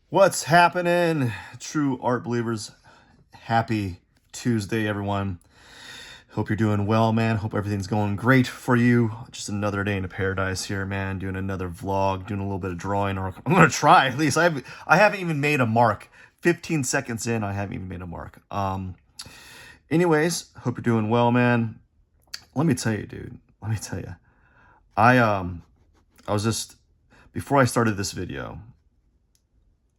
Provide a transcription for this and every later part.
What's happening, true art believers? Happy Tuesday, everyone. Hope you're doing well, man. Hope everything's going great for you. Just another day in paradise here, man. Doing another vlog, doing a little bit of drawing, or I'm gonna try at least. I haven't even made a mark. 15 seconds in, I haven't even made a mark. Anyways, hope you're doing well, man. Let me tell you, dude. Let me tell you. I was just before I started this video.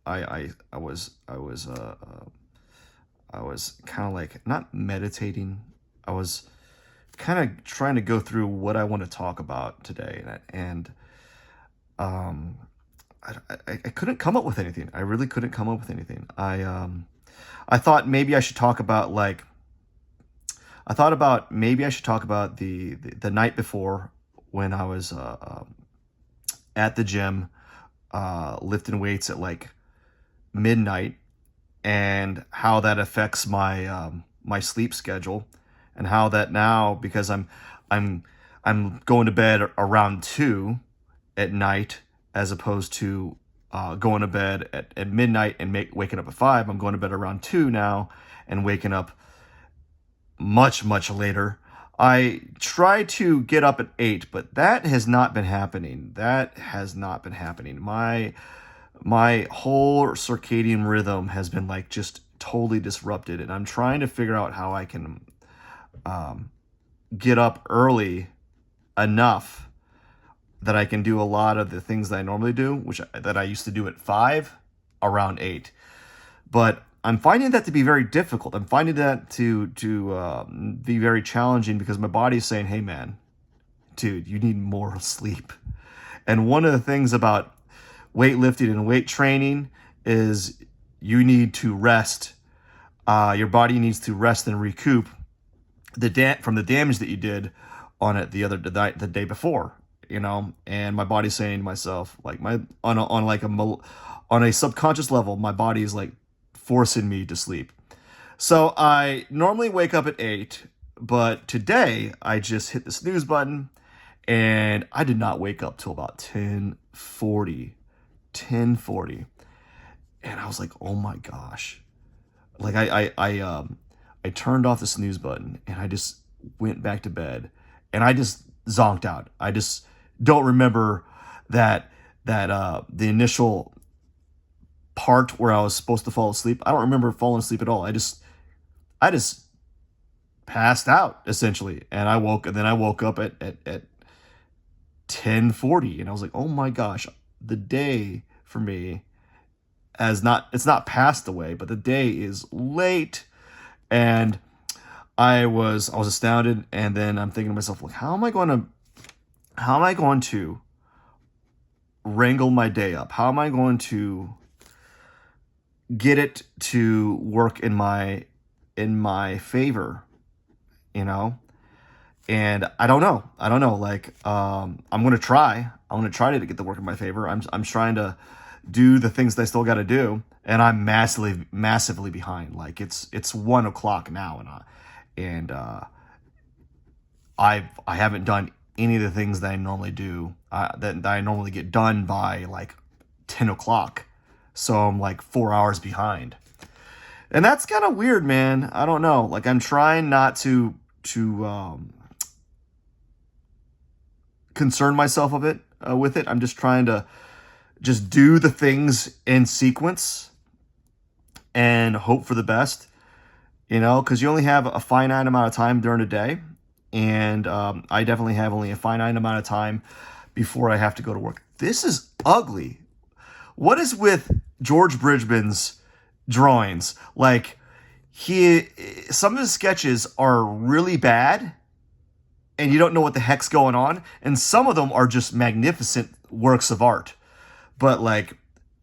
I was kind of like not meditating. I was kind of trying to go through what I want to talk about today, and um, I couldn't come up with anything. I really couldn't come up with anything. I thought maybe I should talk about like I thought about maybe I should talk about the night before when I was at the gym lifting weights at like midnight, and how that affects my sleep schedule, and how that now, because I'm I'm going to bed around 2 at night, as opposed to going to bed at midnight and waking up at 5. I'm going to bed around 2 now and waking up much later. I try to get up at 8, but that has not been happening. That has not been happening. My whole circadian rhythm has been like just totally disrupted, and I'm trying to figure out how I can get up early enough that I can do a lot of the things that I normally do, which that I used to do at 5, around 8. But I'm finding that to be very difficult. I'm finding that to be very challenging, because my body's saying, "Hey, man, dude, you need more sleep." And one of the things about weightlifting and weight training is you need to rest. Your body needs to rest and recoup from the damage that you did on it the day before. And my body's saying to myself, like, on a subconscious level, my body is like forcing me to sleep. So I normally wake up at 8, but today I just hit the snooze button, and I did not wake up till about 10:40. And I was like, "Oh my gosh." Like I turned off the snooze button, and I just went back to bed, and I just zonked out. I just don't remember that the initial part where I was supposed to fall asleep. I don't remember falling asleep at all. I just passed out essentially, and then I woke up at 10:40, and I was like, "Oh my gosh, the day for me has not it's not passed away, but the day is late." And I was astounded, and then I'm thinking to myself, like, how am I going to wrangle my day up? How am I going to get it to work in my favor, you know? And I don't know. Like, I'm gonna try. I'm gonna try to get the work in my favor. I'm trying to do the things that I still got to do, and I'm massively behind. Like, it's 1 o'clock now, and I haven't done any of the things that I normally do. That I normally get done by like 10 o'clock. So I'm like 4 hours behind, and that's kind of weird, man. I don't know. Like, I'm trying not to concern myself with it. I'm just trying to just do the things in sequence and hope for the best, because you only have a finite amount of time during the day. And I definitely have only a finite amount of time before I have to go to work. This is ugly. What is with George Bridgman's drawings? Like, some of his sketches are really bad, and you don't know what the heck's going on. And some of them are just magnificent works of art. But like,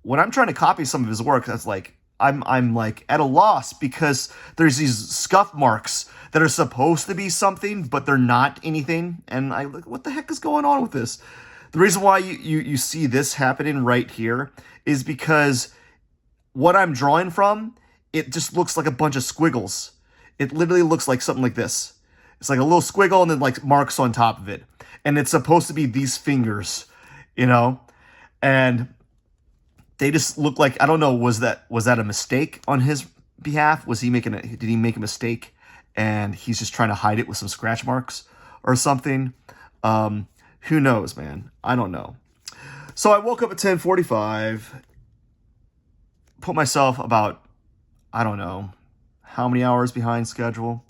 when I'm trying to copy some of his work, that's like I'm like at a loss, because there's these scuff marks that are supposed to be something, but they're not anything. And I like, what the heck is going on with this? The reason why you see this happening right here is because what I'm drawing from, it just looks like a bunch of squiggles. It literally looks like something like this. It's like a little squiggle and then like marks on top of it. And it's supposed to be these fingers, you know? And they just look like, I don't know, was that a mistake on his behalf? Did he make a mistake and he's just trying to hide it with some scratch marks or something? Who knows, man? I don't know. So I woke up at 10:45, put myself about, I don't know, how many hours behind schedule?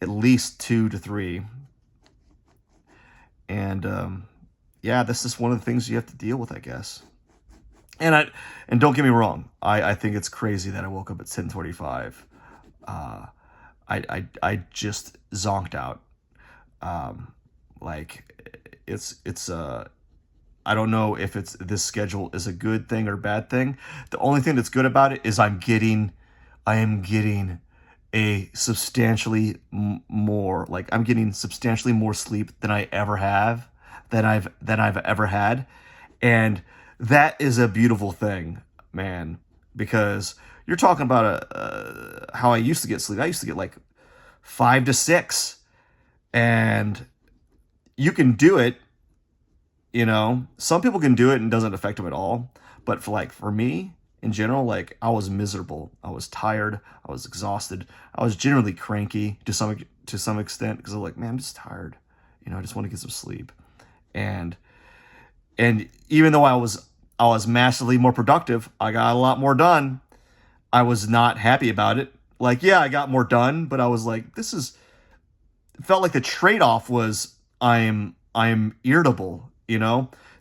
At least 2 to 3. And yeah, this is one of the things you have to deal with, I guess. And don't get me wrong, I think it's crazy that I woke up at 10:45. I just zonked out. Like it's I don't know if this schedule is a good thing or bad thing. The only thing that's good about it is I am getting a substantially more, like I'm getting substantially more sleep than I ever have, than I've ever had. And that is a beautiful thing, man, because you're talking about how I used to get sleep. I used to get like 5 to 6, and you can do it. Some people can do it and it doesn't affect them at all. But for me in general, like I was miserable. I was tired. I was exhausted. I was generally cranky to some extent because I'm like, man, I'm just tired. I just want to get some sleep. And even though I was massively more productive, I got a lot more done. I was not happy about it. Like, yeah, I got more done, but I was like, it felt like the trade-off was I'm irritable.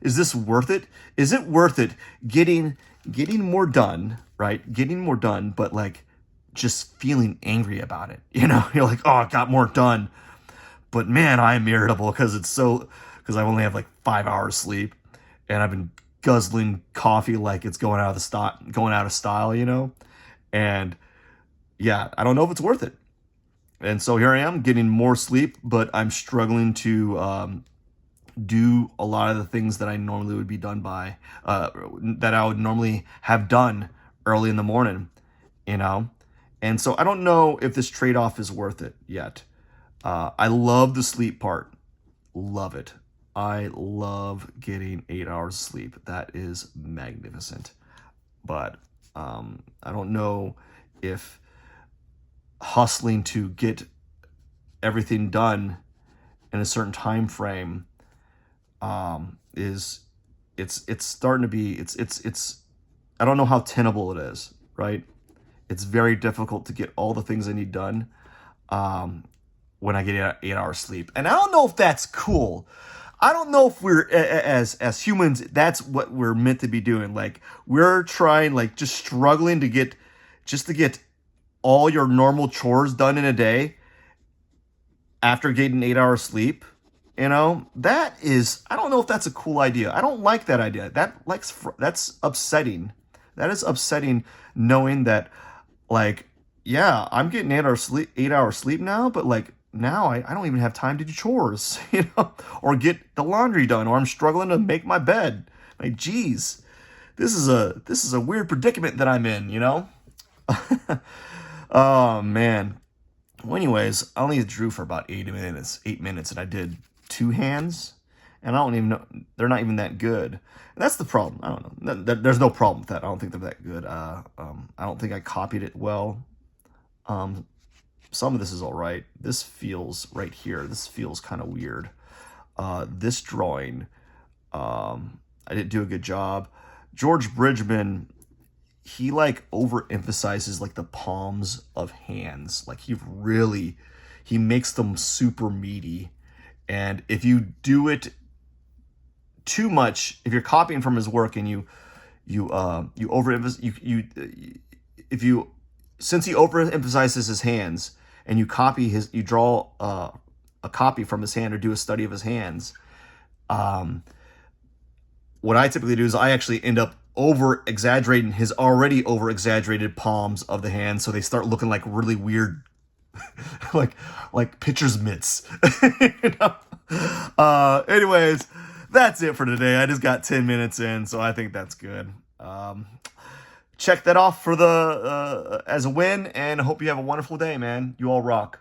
Is this worth it? Is it worth it getting more done, right? Getting more done, but like just feeling angry about it. You're like, oh, I got more done, but man, I'm irritable because I only have like 5 hours sleep, and I've been guzzling coffee like it's going out of style. And yeah, I don't know if it's worth it. And so here I am getting more sleep, but I'm struggling to do a lot of the things that I normally would be done by, that I would normally have done early in the morning, And so I don't know if this trade-off is worth it yet. I love the sleep part. Love it. I love getting 8 hours sleep. That is magnificent. But I don't know if hustling to get everything done in a certain time frame it's starting to be, it's I don't know how tenable it is, right? It's very difficult to get all the things I need done when I get 8 hours sleep. And I don't know if that's cool. I don't know if we're as humans, that's what we're meant to be doing. Like we're trying, like just struggling to get all your normal chores done in a day after getting 8 hours sleep. That is, I don't know if that's a cool idea. I don't like that idea. That's upsetting. That is upsetting, knowing that, like, yeah, I'm getting 8 hours sleep now, but like now I don't even have time to do chores, or get the laundry done, or I'm struggling to make my bed. Like, geez, this is a weird predicament that I'm in, Oh man. Well, anyways, I only drew for about 8 minutes, and I did 2 hands, and I don't even know, they're not even that good. And that's the problem. I don't know. There's no problem with that. I don't think they're that good. I don't think I copied it well. Some of this is all right. This feels right here. This feels kind of weird. This drawing, I didn't do a good job. George Bridgman, he like overemphasizes like the palms of hands. Like he makes them super meaty. And if you do it too much, if you're copying from his work and you overemphasize, since he overemphasizes his hands and you draw a copy from his hand or do a study of his hands, what I typically do is I actually end up over exaggerating his already over exaggerated palms of the hand, so they start looking like really weird, like pitcher's mitts. Anyways, that's it for today. I just got 10 minutes in, so I think that's good. Check that off for as a win, and I hope you have a wonderful day, man. You all rock.